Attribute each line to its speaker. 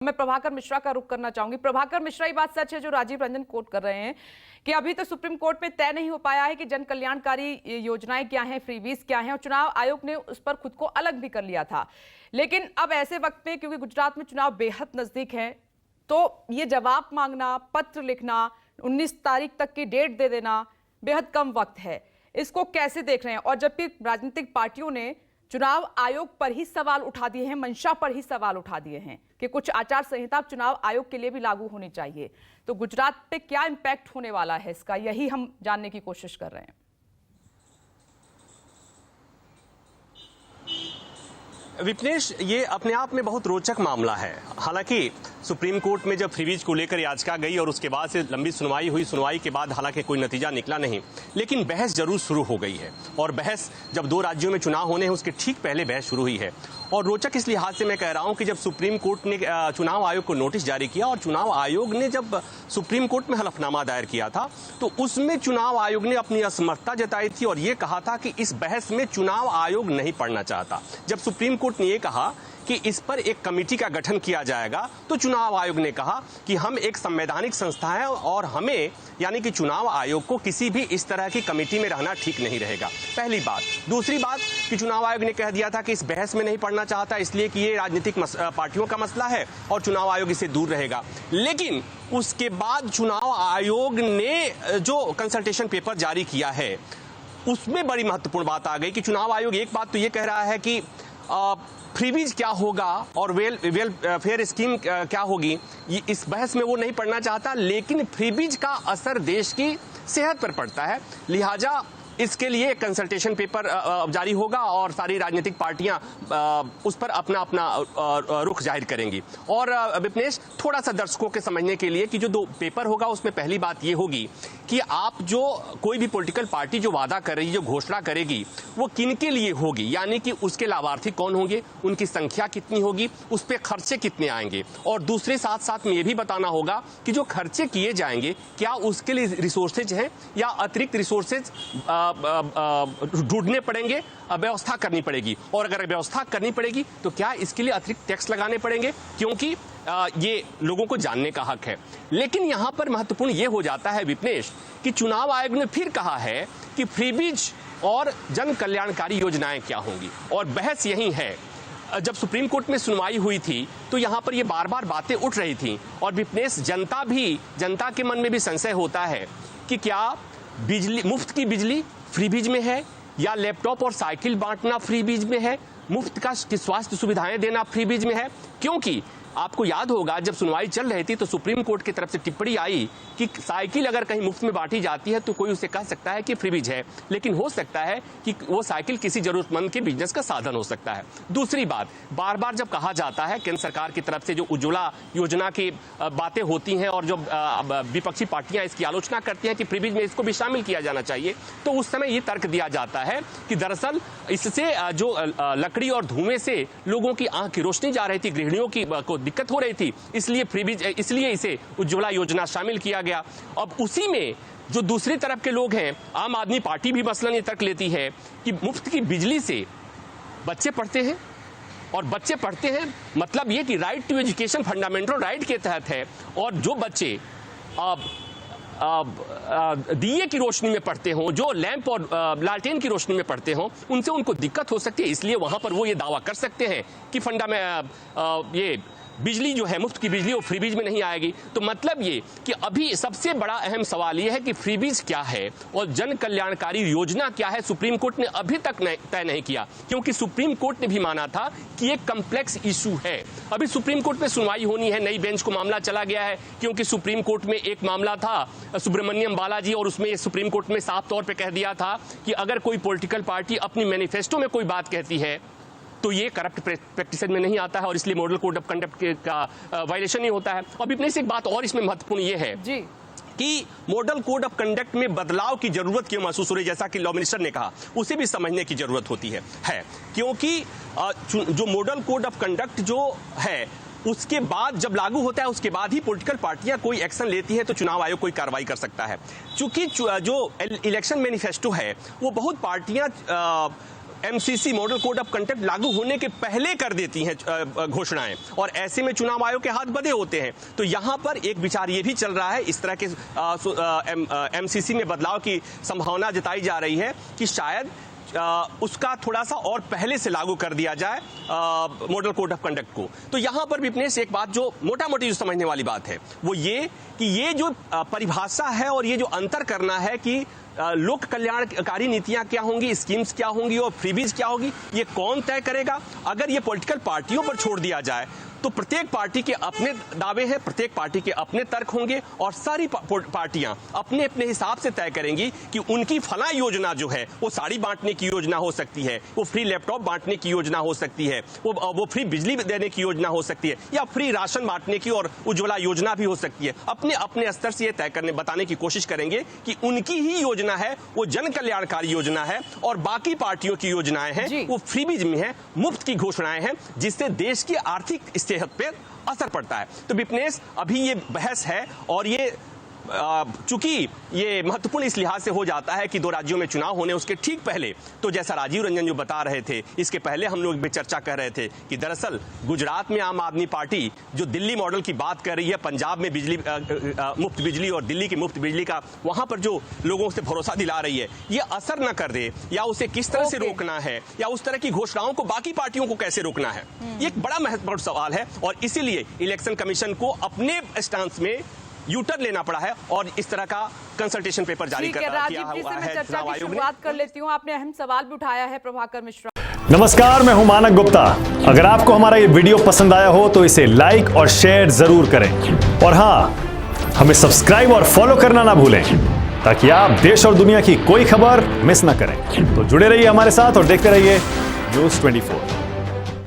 Speaker 1: मैं प्रभाकर मिश्रा का रुख करना चाहूंगी। प्रभाकर मिश्रा, ये बात सच है जो राजीव रंजन कोट कर रहे हैं कि अभी तो सुप्रीम कोर्ट में तय नहीं हो पाया है कि जन कल्याणकारी योजनाएं क्या हैं, फ्रीबीज क्या हैं, और चुनाव आयोग ने उस पर खुद को अलग भी कर लिया था। लेकिन अब ऐसे वक्त में, क्योंकि गुजरात में चुनाव बेहद नजदीक है, तो ये जवाब मांगना, पत्र लिखना, 19 तारीख तक की डेट दे देना बेहद कम वक्त है। इसको कैसे देख रहे हैं? और जबकि राजनीतिक पार्टियों ने चुनाव आयोग पर ही सवाल उठा दिए हैं, मंशा पर ही सवाल उठा दिए हैं कि कुछ आचार संहिता चुनाव आयोग के लिए भी लागू होनी चाहिए। तो गुजरात पे क्या इंपैक्ट होने वाला है इसका, यही हम जानने की कोशिश कर रहे हैं।
Speaker 2: विपनेश, ये अपने आप में बहुत रोचक मामला है। हालांकि सुप्रीम कोर्ट में जब फ्रीबीज को लेकर याचिका गई और उसके बाद से लंबी सुनवाई हुई, सुनवाई के बाद हालांकि कोई नतीजा निकला नहीं, लेकिन बहस जरूर शुरू हो गई है। और बहस जब 2 राज्यों में चुनाव होने हैं उसके ठीक पहले बहस शुरू हुई है। और रोचक इस लिहाज से मैं कह रहा हूं कि जब सुप्रीम कोर्ट ने चुनाव आयोग को नोटिस जारी किया और चुनाव आयोग ने जब सुप्रीम कोर्ट में हलफनामा दायर किया था, तो उसमें चुनाव आयोग ने अपनी असमर्थता जताई थी और ये कहा था कि इस बहस में चुनाव आयोग नहीं पड़ना चाहता। जब सुप्रीम कोर्ट ने यह कहा कि इस पर एक कमेटी का गठन किया जाएगा, तो चुनाव आयोग ने कहा कि हम एक संवैधानिक संस्था है और हमें, यानी कि चुनाव आयोग को, किसी भी इस तरह की कमेटी में रहना ठीक नहीं रहेगा। पहली बात। दूसरी बात कि चुनाव आयोग ने कह दिया था कि इस बहस में नहीं पड़ना चाहता, इसलिए कि ये राजनीतिक पार्टियों का मसला है और चुनाव आयोग इससे दूर रहेगा। लेकिन उसके बाद चुनाव आयोग ने जो कंसल्टेशन पेपर जारी किया है, उसमें बड़ी महत्वपूर्ण बात आ गई कि चुनाव आयोग एक बात तो ये कह रहा है कि फ्रीबीज क्या होगा और वेलफेयर स्कीम क्या होगी, ये इस बहस में वो नहीं पढ़ना चाहता। लेकिन फ्रीबीज का असर देश की सेहत पर पड़ता है, लिहाजा इसके लिए कंसल्टेशन पेपर जारी होगा और सारी राजनीतिक पार्टियां उस पर अपना अपना रुख जाहिर करेंगी। और विपनेश, थोड़ा सा दर्शकों के समझने के लिए कि जो 2 पेपर होगा उसमें पहली बात ये होगी कि आप जो कोई भी पॉलिटिकल पार्टी जो वादा करेगी, जो घोषणा करेगी, वो किन के लिए होगी, यानी कि उसके लाभार्थी कौन होंगे, उनकी संख्या कितनी होगी, उस पर खर्चे कितने आएंगे। और दूसरे साथ साथ में ये भी बताना होगा कि जो खर्चे किए जाएंगे क्या उसके लिए रिसोर्सेज हैं या अतिरिक्त रिसोर्सेज ढूंढने पड़ेंगे, व्यवस्था करनी पड़ेगी। और अगर व्यवस्था करनी पड़ेगी तो क्या इसके लिए अतिरिक्त टैक्स लगाने पड़ेंगे, क्योंकि ये लोगों को जानने का हक है। लेकिन यहां पर महत्वपूर्ण ये हो जाता है विपनेश कि चुनाव आयोग ने फिर कहा है कि फ्रीबीज और जन कल्याणकारी योजनाएं क्या होंगी। और बहस यही है, जब सुप्रीम कोर्ट में सुनवाई हुई थी तो यहां पर ये बार बार बातें उठ रही थी और विपनेश, जनता के मन में भी संशय होता है कि क्या बिजली, मुफ्त की बिजली फ्रीबीज में है, या लैपटॉप और साइकिल बांटना फ्रीबीज में है, मुफ्त का स्वास्थ्य सुविधाएं देना फ्रीबीज में है। क्योंकि आपको याद होगा जब सुनवाई चल रही थी तो सुप्रीम कोर्ट की तरफ से टिप्पणी आई कि साइकिल अगर कहीं मुफ्त में बांटी जाती है तो कोई उसे कह सकता है कि फ्रीबीज है, लेकिन हो सकता है कि वो साइकिल किसी जरूरतमंद के बिजनेस का साधन हो सकता है। दूसरी बात, बार बार जब कहा जाता है केंद्र सरकार की तरफ से जो उज्ज्वला योजना की बातें होती हैं और जो विपक्षी पार्टियां इसकी आलोचना करती हैं कि फ्रीबीज में इसको भी शामिल किया जाना चाहिए, तो उस समय ये तर्क दिया जाता है कि दरअसल इससे जो लकड़ी और धुएं से लोगों की आंख की रोशनी जा रही थी, गृहिणियों की दिक्कत हो रही थी, इसलिए फ्रीबीज, इसलिए इसे उज्ज्वला योजना शामिल किया गया। अब उसी में जो दूसरी तरफ के लोग हैं, आम आदमी पार्टी भी मसलन ये तर्क लेती है कि मुफ्त की बिजली से बच्चे पढ़ते हैं और बच्चे पढ़ते हैं मतलब ये कि right to education fundamental right के तहत है, और जो बच्चे दिए की रोशनी में पढ़ते हों, जो लैंप और लालटेन की रोशनी में पढ़ते हों, उनसे उनको दिक्कत हो सकती है। इसलिए वहां पर वो ये दावा कर सकते हैं कि ये बिजली जो है, मुफ्त की बिजली, वो फ्रीबीज में नहीं आएगी। तो मतलब ये कि अभी सबसे बड़ा अहम सवाल ये है कि फ्रीबीज क्या है और जन कल्याणकारी योजना क्या है, सुप्रीम कोर्ट ने अभी तक तय नहीं किया, क्योंकि सुप्रीम कोर्ट ने भी माना था कि एक कम्प्लेक्स इशू है। अभी सुप्रीम कोर्ट में सुनवाई होनी है, नई बेंच को मामला चला गया है, क्योंकि सुप्रीम कोर्ट में एक मामला था सुब्रमण्यम बालाजी, और उसमें सुप्रीम कोर्ट में साफ तौर पर कह दिया था कि अगर कोई पॉलिटिकल पार्टी अपनी मैनिफेस्टो में कोई बात कहती है तो ये करप्ट प्रैक्टिस में नहीं आता है और इसलिए मॉडल कोड ऑफ कंडक्ट का वायलेशन ही होता है। अब इतनी सी एक बात और इसमें महत्वपूर्ण ये है जी कि मॉडल कोड ऑफ कंडक्ट में बदलाव की जरूरत क्यों महसूस हो रही है, जैसा कि लॉ मिनिस्टर ने कहा, उसे भी समझने की जरूरत होती है क्योंकि जो मॉडल कोड ऑफ कंडक्ट जो है उसके बाद जब लागू होता है उसके बाद ही पॉलिटिकल पार्टियां कोई एक्शन लेती है तो चुनाव आयोग कोई कार्रवाई कर सकता है। चूंकि जो इलेक्शन मैनिफेस्टो है वो बहुत पार्टियां MCC model code of conduct लागू होने के पहले कर देती हैं घोषणाएं, और ऐसे में चुनाव आयोग के हाथ बंधे होते हैं। तो यहां पर एक विचार ये भी चल रहा है, इस तरह के एमसीसी में बदलाव की संभावना जताई जा रही है कि शायद उसका थोड़ा सा और पहले से लागू कर दिया जाए मॉडल कोड ऑफ कंडक्ट को। तो यहां पर विपनेश एक बात जो मोटा मोटी जो समझने वाली बात है वो ये कि ये जो परिभाषा है और ये जो अंतर करना है कि लोक कल्याणकारी नीतियां क्या होंगी, स्कीम्स क्या होंगी और फ्रीबीज क्या होगी, ये कौन तय करेगा। अगर ये पॉलिटिकल पार्टियों पर छोड़ दिया जाए तो प्रत्येक पार्टी के अपने दावे हैं, प्रत्येक पार्टी के अपने तर्क होंगे और सारी पार्टियां अपने अपने हिसाब से तय करेंगी कि उनकी फला योजना जो है वो साड़ी बांटने की योजना हो सकती है, वो फ्री लैपटॉप बांटने की योजना हो सकती है, वो फ्री बिजली देने की योजना हो सकती है, या फ्री राशन बांटने की और उज्ज्वला योजना भी हो सकती है। अपने अपने स्तर से ये तय करने बताने की कोशिश करेंगे कि उनकी ही योजना है वो जन कल्याणकारी योजना है और बाकी पार्टियों की योजनाएं हैं वो फ्रीबीज में है, मुफ्त की घोषणाएं हैं, जिससे देश की आर्थिक सेहत पे असर पड़ता है। तो विपनेश अभी ये बहस है और ये चूंकि ये महत्वपूर्ण इस लिहाज से हो जाता है कि दो राज्यों में चुनाव होने उसके ठीक पहले, तो जैसा राजीव रंजन जो बता रहे थे, इसके पहले हम लोग भी चर्चा कर रहे थे कि दरअसल गुजरात में आम आदमी पार्टी जो दिल्ली मॉडल की बात कर रही है, पंजाब में बिजली मुफ्त बिजली और दिल्ली की मुफ्त बिजली का वहां पर जो लोगों से भरोसा दिला रही है, ये असर न कर दे या उसे किस तरह से रोकना है या उस तरह की घोषणाओं को बाकी पार्टियों को कैसे रोकना है, ये एक बड़ा महत्वपूर्ण सवाल है। और इसीलिए इलेक्शन कमीशन को अपने स्टांस में यूटर्न लेना पड़ा है और इस तरह का कंसल्टेशन पेपर जारी किया हुआ है चुनाव आयोग ने।
Speaker 1: बात कर लेती हूँ, आपने अहम सवाल भी उठाया है प्रभाकर मिश्रा।
Speaker 3: नमस्कार, मैं हूं मानक गुप्ता। अगर आपको हमारा ये वीडियो पसंद आया हो तो इसे लाइक और शेयर जरूर करें, और हां, हमें सब्सक्राइब और फॉलो करना ना भूलें ताकि आप देश और दुनिया की कोई खबर मिस ना करें। तो जुड़े रहिए हमारे साथ और देखते रहिए न्यूज़ 24।